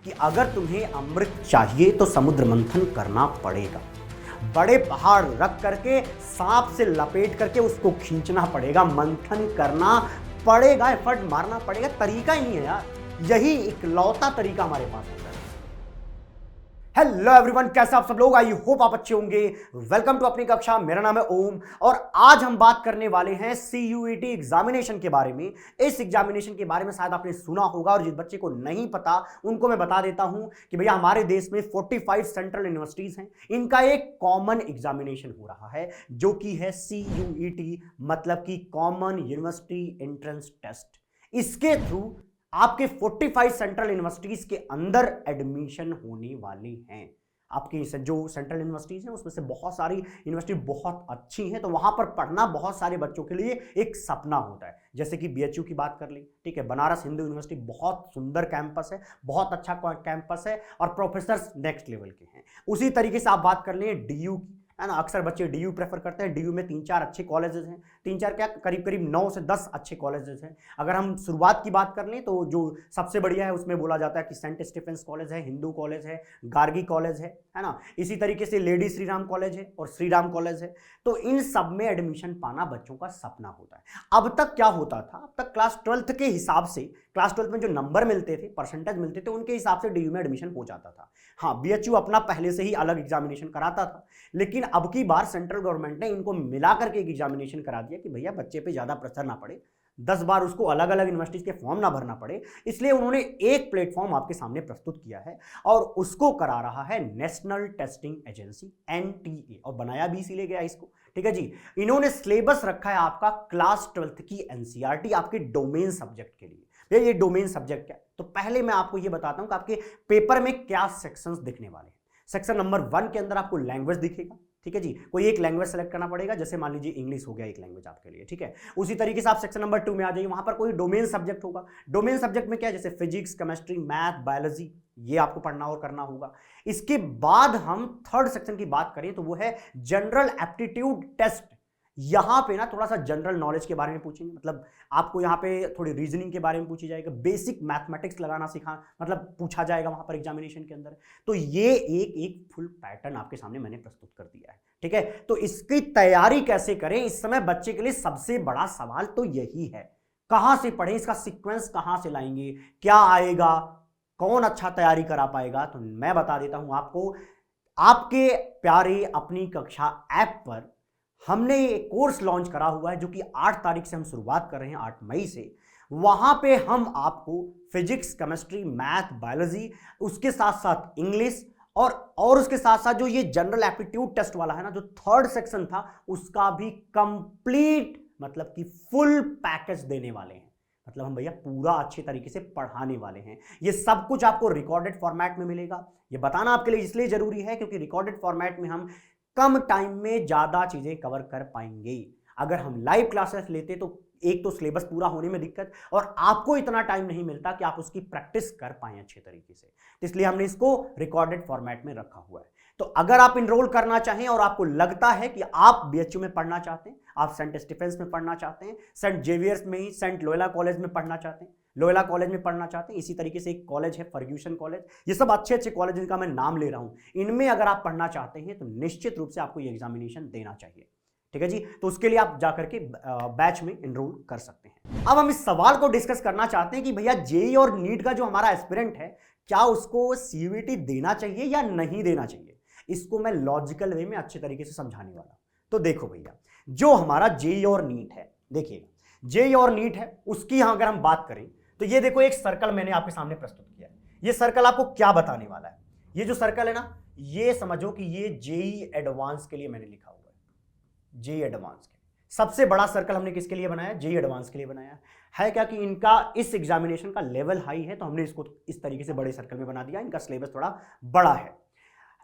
कि अगर तुम्हें अमृत चाहिए तो समुद्र मंथन करना पड़ेगा, बड़े पहाड़ रख करके सांप से लपेट करके उसको खींचना पड़ेगा, मंथन करना पड़ेगा, एफर्ट मारना पड़ेगा। तरीका ही नहीं है यार, यही इकलौता तरीका हमारे पास होता है। हेलो एवरीवन, कैसे आप सब लोग? आई होप आप अच्छे होंगे। वेलकम टू अपनी कक्षा। मेरा नाम है ओम और आज हम बात करने वाले हैं CUET एग्जामिनेशन के बारे में। इस एग्जामिनेशन के बारे में शायद आपने सुना होगा और जिस बच्चे को नहीं पता उनको मैं बता देता हूं कि भैया हमारे देश में 45 सेंट्रल यूनिवर्सिटीज हैं, इनका एक कॉमन एग्जामिनेशन हो रहा है जो कि है CUET, मतलब कि कॉमन यूनिवर्सिटी एंट्रेंस टेस्ट। इसके थ्रू आपके 45 सेंट्रल यूनिवर्सिटीज के अंदर एडमिशन होने वाले हैं। आपकी जो सेंट्रल यूनिवर्सिटीज हैं उसमें से बहुत सारी यूनिवर्सिटी बहुत अच्छी हैं, तो वहां पर पढ़ना बहुत सारे बच्चों के लिए एक सपना होता है। जैसे कि BHU की बात कर लें, ठीक है, बनारस हिंदू यूनिवर्सिटी बहुत सुंदर कैंपस है, बहुत अच्छा कैंपस है और प्रोफेसर नेक्स्ट लेवल के हैं। उसी तरीके से आप बात कर लें DU की, है ना, अक्सर बच्चे DU प्रेफर करते हैं। DU में 3-4 अच्छे कॉलेजेस हैं, 3-4 क्या करीब करीब 9 से 10 अच्छे कॉलेजेस हैं। अगर हम शुरुआत की बात कर लें तो जो सबसे बढ़िया है उसमें बोला जाता है कि सेंट स्टीफेंस कॉलेज है, हिंदू कॉलेज है, गार्गी कॉलेज है ना। इसी तरीके से लेडी श्री राम कॉलेज है और श्री राम कॉलेज है। तो इन सब में एडमिशन पाना बच्चों का सपना होता है। अब तक क्या होता था, अब तक क्लास 12th के हिसाब से, क्लास 12th में जो नंबर मिलते थे, परसेंटेज मिलते थे, उनके हिसाब से DU में एडमिशन हो जाता था। हाँ, BHU अपना पहले से ही अलग एग्जामिनेशन कराता था, लेकिन अब की बार सेंट्रल गवर्नमेंट ने इनको मिलाकर के एक एग्जामिनेशन करा दिया कि भैया बच्चे पे ज्यादा प्रेशर ना पड़े, 10 बार उसको अलग अलग यूनिवर्सिटीज के फॉर्म ना भरना पड़े। इसलिए उन्होंने एक प्लेटफॉर्म आपके सामने प्रस्तुत किया है और उसको करा रहा है नेशनल टेस्टिंग एजेंसी NTA, और बनाया भी इसीलिए गया इसको, ठीक है जी। इन्होंने सिलेबस रखा है आपका क्लास 12th की NCERT आपके डोमेन सब्जेक्ट के लिए। भैया ये डोमेन सब्जेक्ट क्या है, तो पहले मैं आपको ये बताता हूं कि आपके पेपर में क्या सेक्शंस दिखने वाले हैं। सेक्शन नंबर 1 के अंदर आपको लैंग्वेज दिखेगा, ठीक है जी। कोई एक लैंग्वेज सेलेक्ट करना पड़ेगा, जैसे मान लीजिए इंग्लिश हो गया एक लैंग्वेज आपके लिए, ठीक है। उसी तरीके से आप सेक्शन नंबर 2 में आ जाइए, वहां पर कोई डोमेन सब्जेक्ट होगा। डोमेन सब्जेक्ट में क्या है, जैसे फिजिक्स, केमिस्ट्री, मैथ, बायोलॉजी, ये आपको पढ़ना और करना होगा। इसके बाद हम थर्ड सेक्शन की बात करें तो वो है जनरल एप्टीट्यूड टेस्ट। यहां पे ना थोड़ा सा जनरल नॉलेज के बारे में पूछेंगे, मतलब आपको यहां पे थोड़ी रीजनिंग के बारे में पूछी जाएगा, बेसिक मैथमेटिक्स लगाना सिखा मतलब पूछा जाएगा वहां पर एग्जामिनेशन के अंदर। तो ये एक फुल पैटर्न आपके सामने मैंने प्रस्तुत कर दिया है, ठीक है। तो इसकी तैयारी कैसे करें, इस समय बच्चे के लिए सबसे बड़ा सवाल तो यही है, कहां से पढ़ें, इसका सीक्वेंस कहां से लाएंगे, क्या आएगा, कौन अच्छा तैयारी करा पाएगा। तो मैं बता देता हूं आपको, आपके प्यारे अपनी कक्षा ऐप पर हमने ये कोर्स लॉन्च करा हुआ है जो कि 8 तारीख से हम शुरुआत कर रहे हैं, 8 मई से। वहां पे हम आपको फिजिक्स, केमिस्ट्री, मैथ, बायोलॉजी, उसके साथ साथ इंग्लिश और उसके साथ साथ जो ये जनरल एप्टीट्यूड टेस्ट वाला है ना, जो थर्ड सेक्शन था, उसका भी कंप्लीट मतलब कि फुल पैकेज देने वाले हैं। मतलब हम भैया पूरा अच्छे तरीके से पढ़ाने वाले हैं। ये सब कुछ आपको रिकॉर्डेड फॉर्मेट में मिलेगा। ये बताना आपके लिए इसलिए जरूरी है क्योंकि रिकॉर्डेड फॉर्मेट में हम कम टाइम में ज्यादा चीजें कवर कर पाएंगे। अगर हम लाइव क्लासेस लेते तो एक तो सिलेबस पूरा होने में दिक्कत और आपको इतना टाइम नहीं मिलता कि आप उसकी प्रैक्टिस कर पाए अच्छे तरीके से, तो इसलिए हमने इसको रिकॉर्डेड फॉर्मेट में रखा हुआ है। तो अगर आप इनरोल करना चाहें और आपको लगता है कि आप BHU में पढ़ना चाहते हैं, आप सेंट स्टीफेंस में पढ़ना चाहते हैं, सेंट जेवियर्स में ही सेंट लोयोला कॉलेज में पढ़ना चाहते हैं, लोयोला कॉलेज में पढ़ना चाहते हैं, इसी तरीके से एक कॉलेज है फर्ग्यूसन कॉलेज, ये सब अच्छे अच्छे कॉलेज जिनका मैं नाम ले रहा हूं, इनमें अगर आप पढ़ना चाहते हैं तो निश्चित रूप से आपको ये एग्जामिनेशन देना चाहिए, ठीक है जी। तो उसके लिए आप जाकर के बैच में एनरोल कर सकते हैं। अब हम इस सवाल को डिस्कस करना चाहते हैं कि भैया JEE और नीट का जो हमारा एस्पिरेंट है, क्या उसको CUET देना चाहिए या नहीं देना चाहिए। इसको मैं लॉजिकल वे में अच्छे तरीके से समझाने वाला हूं। तो देखो भैया, जो हमारा JEE और नीट है, देखिएगा JEE और नीट है, उसकी यहां अगर हम बात करें तो ये देखो एक सर्कल मैंने आपके सामने प्रस्तुत किया है। ये सर्कल आपको क्या बताने वाला है, ये जो सर्कल है ना, ये समझो कि ये JEE एडवांस के लिए मैंने लिखा हुआ है। JEE एडवांस के सबसे बड़ा सर्कल हमने किसके लिए बनाया, JEE एडवांस के लिए बनाया है। क्या कि इनका इस एग्जामिनेशन का लेवल हाई है, तो हमने इसको इस तरीके से बड़े सर्कल में बना दिया। इनका सिलेबस थोड़ा बड़ा है।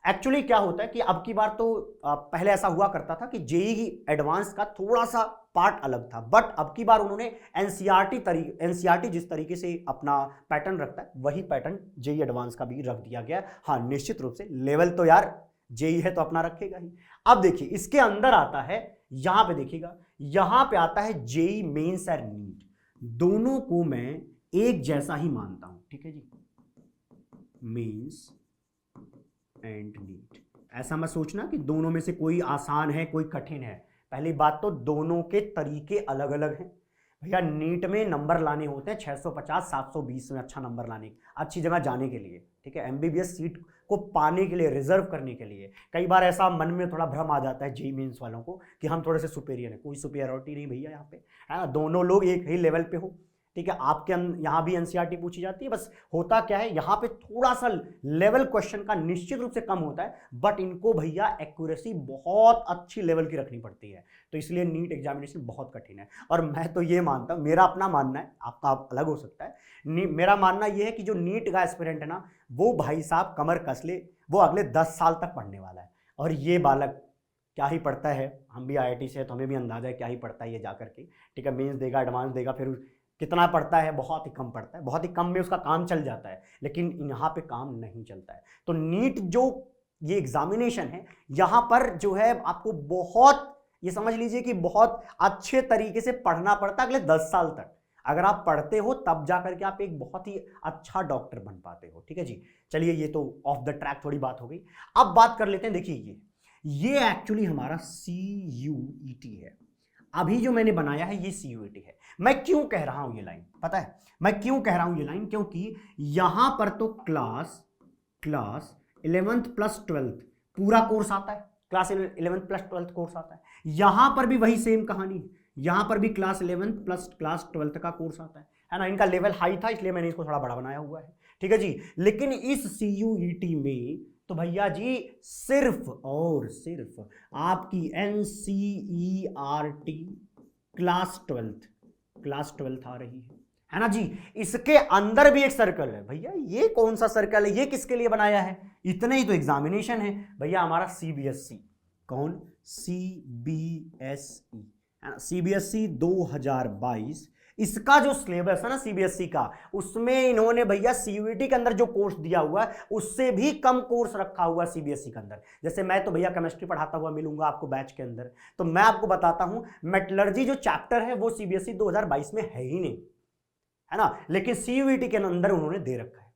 एक्चुअली क्या होता है कि अब की बार तो पहले ऐसा हुआ करता था कि JEE एडवांस का थोड़ा सा पार्ट अलग था, बट अब की बार उन्होंने NCERT जिस तरीके से अपना पैटर्न रखता है वही पैटर्न JEE एडवांस का भी रख दिया गया। हाँ, निश्चित रूप से लेवल तो यार JEE है तो अपना रखेगा ही। अब देखिए इसके अंदर आता है, यहां पे देखिएगा, यहां पे आता है JEE मेंस और नीट, दोनों को मैं एक जैसा ही मानता हूं, ठीक है जी। Mains and NEET. ऐसा मत सोचना कि दोनों में से कोई आसान है कोई कठिन है। पहली बात तो दोनों के तरीके अलग अलग हैं भैया। नीट में नंबर लाने होते हैं 650 720 में अच्छा नंबर लाने, अच्छी जगह जाने के लिए, ठीक है, एमबीबीएस सीट को पाने के लिए, रिजर्व करने के लिए। कई बार ऐसा मन में थोड़ा भ्रम आ जाता है जेईई मेंस वालों को कि हम थोड़े से सुपेरियर हैं। कोई सुपेरियरिटी नहीं भैया यहाँ पे, है ना। दोनों लोग एक ही लेवल पे हो, ठीक है। आपके यहाँ भी एनसीईआरटी पूछी जाती है, बस होता क्या है यहाँ पे थोड़ा सा लेवल क्वेश्चन का निश्चित रूप से कम होता है, बट इनको भैया एक्यूरेसी बहुत अच्छी लेवल की रखनी पड़ती है। तो इसलिए नीट एग्जामिनेशन बहुत कठिन है। और मैं तो ये मानता हूँ, मेरा अपना मानना है, आपका अलग हो सकता है, मेरा मानना ये है कि जो नीट का एस्पिरेंट है ना, वो भाई साहब कमर कस ले, वो अगले 10 साल तक पढ़ने वाला है। और ये बालक क्या ही पढ़ता है, हम भी आईआईटी से, तो हमें भी अंदाजा है क्या ही पढ़ता है ये जा करके, ठीक है। मेंस देगा, एडवांस देगा, फिर कितना पढ़ता है, बहुत ही कम पढ़ता है, बहुत ही कम में उसका काम चल जाता है। लेकिन यहाँ पे काम नहीं चलता है। तो नीट जो ये एग्जामिनेशन है, यहाँ पर जो है आपको बहुत, ये समझ लीजिए कि बहुत अच्छे तरीके से पढ़ना पड़ता है अगले 10 साल तक। अगर आप पढ़ते हो तब जा करके आप एक बहुत ही अच्छा डॉक्टर बन पाते हो, ठीक है जी। चलिए, ये तो ऑफ द ट्रैक थोड़ी बात हो गई। अब बात कर लेते हैं, देखिए ये एक्चुअली हमारा CUET है। अभी जो मैंने बनाया है ये CUET है। मैं क्यों कह रहा हूं ये लाइन, पता है मैं क्यों कह रहा हूं ये लाइन? क्योंकि यहां पर तो क्लास 11th प्लस 12th पूरा कोर्स आता है, class 11th plus 12th course आता है। यहां पर भी वही सेम कहानी है, यहां पर भी class 11th plus class 12th का कोर्स आता है ना। इनका लेवल हाई था इसलिए मैंने इसको थोड़ा बड़ा बनाया हुआ है, ठीक है जी। लेकिन इस CUET में तो भैया जी सिर्फ और सिर्फ आपकी NCERT क्लास 12th आ रही है ना जी। इसके अंदर भी एक सर्कल है भैया। ये कौन सा सर्कल है, ये किसके लिए बनाया है? इतने ही तो एग्जामिनेशन है भैया हमारा CBSE। कौन? CBSE, है ना। CBSE 2022, इसका जो सिलेबस है ना CBSE का, उसमें इन्होंने भैया CUET के अंदर जो कोर्स दिया हुआ है उससे भी कम कोर्स रखा हुआ है CBSE के अंदर। जैसे मैं तो भैया केमिस्ट्री पढ़ाता हुआ मिलूंगा आपको बैच के अंदर, तो मैं आपको बताता हूं मेटलर्जी जो चैप्टर है वो CBSE 2022 में है ही नहीं, है ना। लेकिन CUET के अंदर उन्होंने दे रखा है।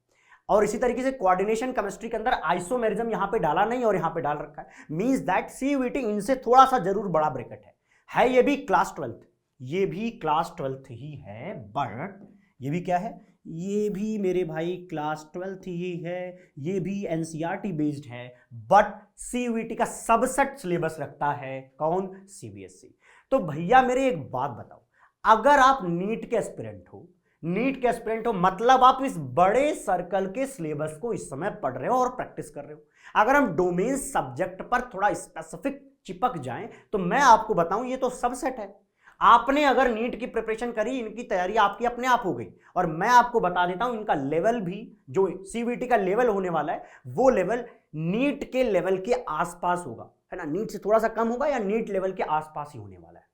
और इसी तरीके से कोऑर्डिनेशन केमिस्ट्री के अंदर आइसोमेरिज्म यहां पे डाला नहीं और यहां पे डाल रखा है। मींस दैट CUET इनसे थोड़ा सा जरूर बड़ा ब्रैकेट है ये भी क्लास 12th, ये भी क्लास 12th ही है, बट ये भी क्या है, ये भी मेरे भाई क्लास 12th ही है, ये भी NCERT बेस्ड है, बट CUET का सबसेट सिलेबस रखता है कौन? CBSE। तो भैया मेरे एक बात बताओ, अगर आप नीट के एस्पिरेंट हो, मतलब आप इस बड़े सर्कल के सिलेबस को इस समय पढ़ रहे हो और प्रैक्टिस कर रहे हो। अगर हम डोमेन सब्जेक्ट पर थोड़ा स्पेसिफिक चिपक जाएं तो मैं आपको बताऊं ये तो सबसेट है। आपने अगर नीट की प्रिपरेशन करी, इनकी तैयारी आपकी अपने आप हो गई। और मैं आपको बता देता हूं इनका लेवल भी, जो CUET का लेवल होने वाला है वो लेवल नीट के लेवल के आसपास होगा, है ना। नीट से थोड़ा सा कम होगा या नीट लेवल के आसपास ही होने वाला है।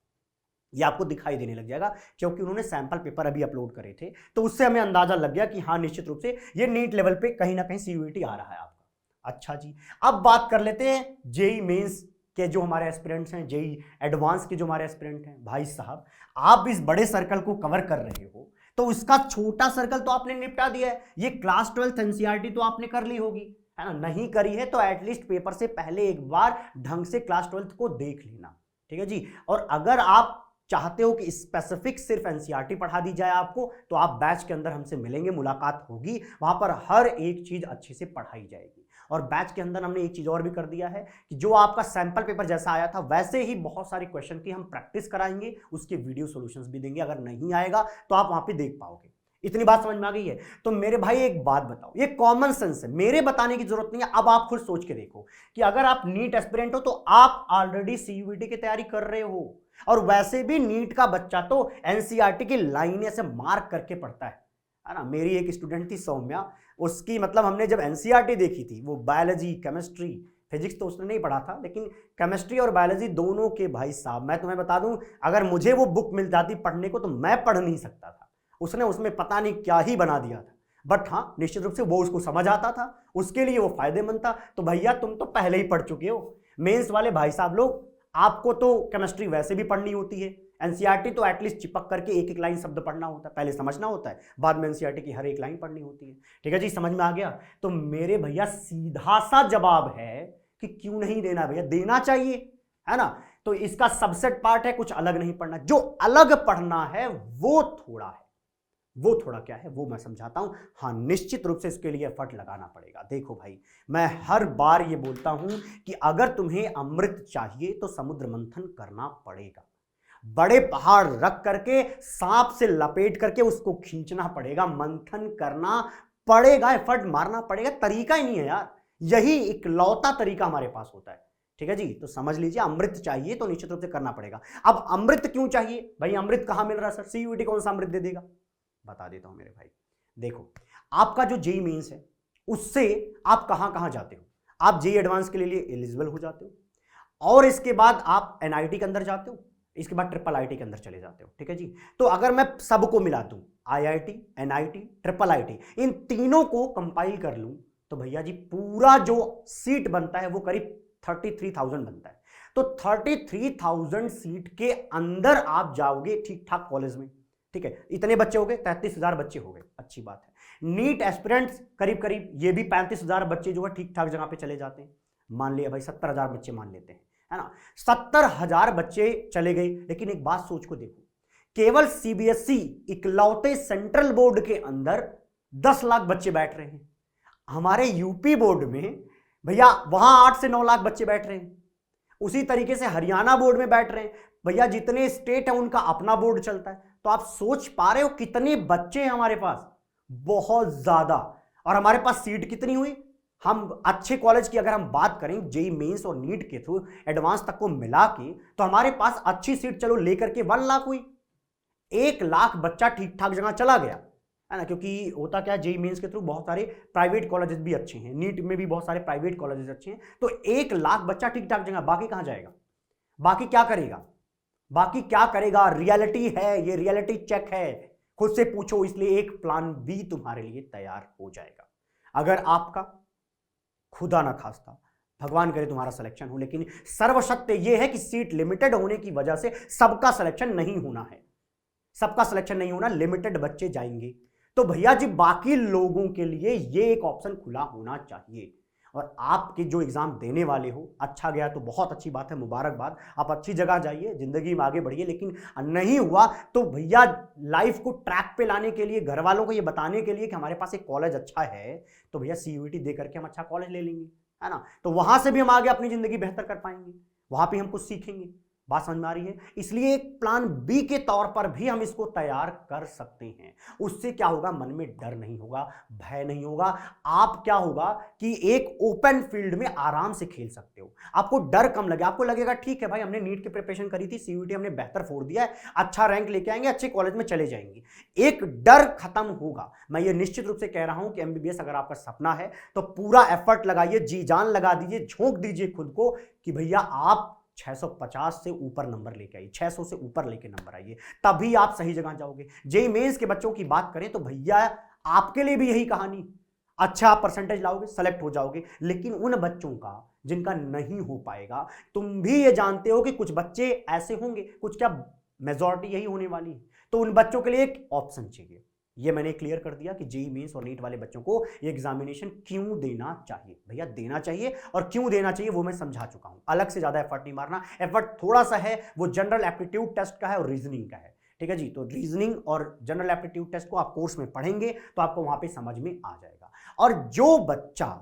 ये आपको दिखाई देने लग जाएगा क्योंकि उन्होंने सैंपल पेपर अभी अपलोड करे थे, तो उससे हमें अंदाजा लग गया कि हाँ निश्चित रूप से ये नीट लेवल पे कहीं ना कहीं CUET आ रहा है आपका। अच्छा जी, अब बात कर लेते हैं जेईई मेंस के जो हमारे एस्पिरेंट्स हैं, जेईई एडवांस के जो हमारे एस्पिरेंट हैं। भाई साहब आप इस बड़े सर्कल को कवर कर रहे हो तो इसका छोटा सर्कल तो आपने निपटा दिया है। ये क्लास 12th NCERT तो आपने कर ली होगी, है ना। नहीं करी है तो एटलीस्ट पेपर से पहले एक बार ढंग से क्लास 12th को देख लेना, ठीक है जी। और अगर आप चाहते हो कि स्पेसिफिक सिर्फ NCERT पढ़ा दी जाए आपको, तो आप बैच के अंदर हमसे मिलेंगे, मुलाकात होगी, वहां पर हर एक चीज अच्छे से पढ़ाई जाएगी। और बैच के अंदर हमने एक चीज और भी कर दिया है कि जो आपका सैंपल पेपर जैसा आया था वैसे ही बहुत सारे क्वेश्चन की हम प्रैक्टिस कराएंगे, उसके वीडियो सॉल्यूशंस भी देंगे। अगर नहीं आएगा तो आप वहां पे देख पाओगे। इतनी बात समझ में आ गई है? तो मेरे भाई एक बात बताओ, ये कॉमन सेंस है, मेरे बताने की जरूरत नहीं है। अब आप खुद सोच के देखो कि अगर आप नीट एस्पिरेंट हो तो आप ऑलरेडी CUET की तैयारी कर रहे हो, और वैसे भी नीट का बच्चा तो NCERT की लाइनें से मार्क करके पढ़ता है ना। मेरी एक स्टूडेंट थी सौम्या, उसकी मतलब हमने जब NCERT देखी थी, वो बायोलॉजी, केमिस्ट्री, फिजिक्स तो उसने नहीं पढ़ा था, लेकिन केमिस्ट्री और बायोलॉजी दोनों के भाई साहब मैं तुम्हें बता दूं, अगर मुझे वो बुक मिल जाती पढ़ने को तो मैं पढ़ नहीं सकता था। उसने उसमें पता नहीं क्या ही बना दिया था, बट हाँ निश्चित रूप से वो उसको समझ आता था, उसके लिए वो फायदेमंद था। तो भैया तुम तो पहले ही पढ़ चुके हो। मेंस वाले भाई साहब लोग, आपको तो केमिस्ट्री वैसे भी पढ़नी होती है, एनसीईआरटी तो एटलीस्ट चिपक करके एक एक लाइन शब्द पढ़ना होता है, पहले समझना होता है, बाद में एनसीईआरटी की हर एक लाइन पढ़नी होती है। ठीक है जी, समझ में आ गया। तो मेरे भैया सीधा सा जवाब है कि क्यों नहीं देना भैया, देना चाहिए, है ना। तो इसका सबसेट पार्ट है, कुछ अलग नहीं पढ़ना, जो अलग पढ़ना है वो थोड़ा है, वो थोड़ा क्या है वो मैं समझाता हूं। हाँ, निश्चित रूप से इसके लिए एफर्ट लगाना पड़ेगा। देखो भाई, मैं हर बार ये बोलता हूं कि अगर तुम्हें अमृत चाहिए तो समुद्र मंथन करना पड़ेगा, बड़े पहाड़ रख करके सांप से लपेट करके उसको खींचना पड़ेगा, मंथन करना पड़ेगा, एफर्ट मारना पड़ेगा। तरीका ही नहीं है यार, यही इकलौता तरीका हमारे पास होता है। ठीक है जी, तो समझ लीजिए, अमृत चाहिए तो निश्चित रूप से करना पड़ेगा। अब अमृत क्यों चाहिए भाई, अमृत कहां मिल रहा है सर, सीयूईटी कौन सा अमृत दे देगा, बता देता हूं मेरे भाई। देखो, आपका जो जेईई मेंस है उससे आप कहां कहां जाते हो, आप जेईई एडवांस के लिए एलिजिबल हो जाते हो, और इसके बाद आप एनआईटी के अंदर जाते हो, इसके बाद ट्रिपल आईटी के अंदर चले जाते हो। ठीक है जी, तो अगर मैं सबको मिला दूं, आईआईटी, एनआईटी, ट्रिपल आईटी, इन तीनों को कंपाइल कर लूं, तो भैया जी पूरा जो सीट बनता है वो करीब 33,000 बनता है। तो 33,000 सीट के अंदर आप जाओगे ठीक ठाक कॉलेज में। ठीक है, इतने बच्चे हो गए, 33,000 बच्चे हो गए, अच्छी बात है। नीट एस्पिरेंट्स करीब करीब ये भी 35,000 बच्चे जो है ठीक ठाक जगह पे चले जाते हैं। मान लिया भाई 70,000 बच्चे मान लेते हैं, है ना, 70,000 बच्चे चले गए। लेकिन एक बात सोच को देखो, केवल सीबीएसई इकलौते सेंट्रल बोर्ड के अंदर 10 लाख बच्चे बैठ रहे हैं। हमारे यूपी बोर्ड में भैया वहां 8 से 9 लाख बच्चे बैठ रहे हैं, उसी तरीके से हरियाणा बोर्ड में बैठ रहे हैं। भैया जितने स्टेट है उनका अपना बोर्ड चलता है। तो आप सोच पा रहे हो कितने बच्चे हैं हमारे पास, बहुत ज्यादा। और हमारे पास सीट कितनी हुई, हम अच्छे कॉलेज की अगर हम बात करें जेईई मेंस और नीट के थ्रू एडवांस तक को मिला के, तो हमारे पास अच्छी सीट चलो लेकर के 1 लाख हुई। 1 लाख बच्चा ठीक ठाक जगह चला गया, है ना, क्योंकि होता क्या है, जेईई मेंस के थ्रू बहुत सारे प्राइवेट कॉलेजेस भी अच्छे हैं, नीट में भी बहुत सारे प्राइवेट कॉलेजेस अच्छे हैं। तो 1 लाख बच्चा ठीक ठाक जगह, बाकी कहां जाएगा, बाकी क्या करेगा, बाकी क्या करेगा, रियलिटी है ये, रियलिटी चेक है, खुद से पूछो। इसलिए एक प्लान बी तुम्हारे लिए तैयार हो जाएगा। अगर आपका खुदा ना खास्ता, भगवान करे तुम्हारा सिलेक्शन हो, लेकिन सर्वसत्य यह है कि सीट लिमिटेड होने की वजह से सबका सिलेक्शन नहीं होना है, सबका सिलेक्शन नहीं होना, लिमिटेड बच्चे जाएंगे। तो भैया जी बाकी लोगों के लिए ये एक ऑप्शन खुला होना चाहिए। और आपके जो एग्जाम देने वाले हो, अच्छा गया तो बहुत अच्छी बात है, मुबारकबाद, आप अच्छी जगह जाइए, जिंदगी में आगे बढ़िए। लेकिन नहीं हुआ तो भैया लाइफ को ट्रैक पे लाने के लिए, घर वालों को ये बताने के लिए कि हमारे पास एक कॉलेज अच्छा है, तो भैया सीयूईटी दे करके हम अच्छा कॉलेज ले लेंगे, है ना। तो वहां से भी हम आगे अपनी जिंदगी बेहतर कर पाएंगे, वहां पर हम कुछ सीखेंगे। बात समझ में आ रही है। इसलिए एक प्लान बी के तौर पर भी हम इसको तैयार कर सकते हैं। उससे क्या होगा, मन में डर नहीं होगा, भय नहीं होगा। आप क्या होगा कि एक ओपन फील्ड में आराम से खेल सकते हो, आपको डर कम लगे, आपको लगेगा ठीक है भाई हमने नीट की प्रिपरेशन करी थी, सीयूईटी हमने बेहतर फोड़ दिया है, अच्छा रैंक लेके आएंगे, अच्छे कॉलेज में चले जाएंगे, एक डर खत्म होगा। मैं ये निश्चित रूप से कह रहा हूं कि एमबीबीएस अगर आपका सपना है तो पूरा एफर्ट लगाइए, जी जान लगा दीजिए, झोंक दीजिए खुद को कि भैया आप 650 से ऊपर नंबर लेके आइए, 600 से ऊपर लेके नंबर आइए, तभी आप सही जगह जाओगे। जेईई मेंस के बच्चों की बात करें तो भैया आपके लिए भी यही कहानी, अच्छा आप परसेंटेज लाओगे, सेलेक्ट हो जाओगे। लेकिन उन बच्चों का जिनका नहीं हो पाएगा, तुम भी ये जानते हो कि कुछ बच्चे ऐसे होंगे, कुछ क्या मेजॉरिटी यही होने वाली है, तो उन बच्चों के लिए एक ऑप्शन चाहिए। ये मैंने क्लियर कर दिया कि जेईई मेंस और नीट वाले बच्चों को ये एग्जामिनेशन क्यों देना चाहिए। भैया देना चाहिए, और क्यों देना चाहिए वो मैं समझा चुका हूं, अलग से ज्यादा एफर्ट नहीं मारना। एफर्ट थोड़ा सा है, वो जनरल एप्टीट्यूड टेस्ट का है और रीजनिंग का है। ठीक है जी, तो रीजनिंग और जनरल एप्टीट्यूड टेस्ट को आप कोर्स में पढ़ेंगे तो आपको वहां पे समझ में आ जाएगा। और जो बच्चा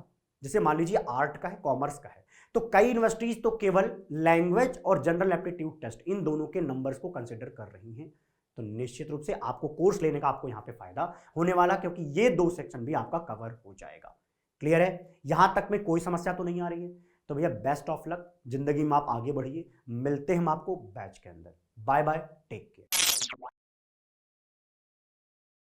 जैसे मान लीजिए आर्ट का है, कॉमर्स का है, तो कई यूनिवर्सिटीज तो केवल लैंग्वेज और जनरल एप्टीट्यूड टेस्ट इन दोनों के नंबर्स को कंसिडर कर रही हैं। तो निश्चित रूप से आपको कोर्स लेने का आपको यहां पे फायदा होने वाला, क्योंकि ये 2 सेक्शन भी आपका कवर हो जाएगा। क्लियर है, यहां तक में कोई समस्या तो नहीं आ रही है। तो भैया बेस्ट ऑफ लक, जिंदगी में आप आगे बढ़िए, मिलते हैं हम आपको बैच के अंदर। Bye bye, take care.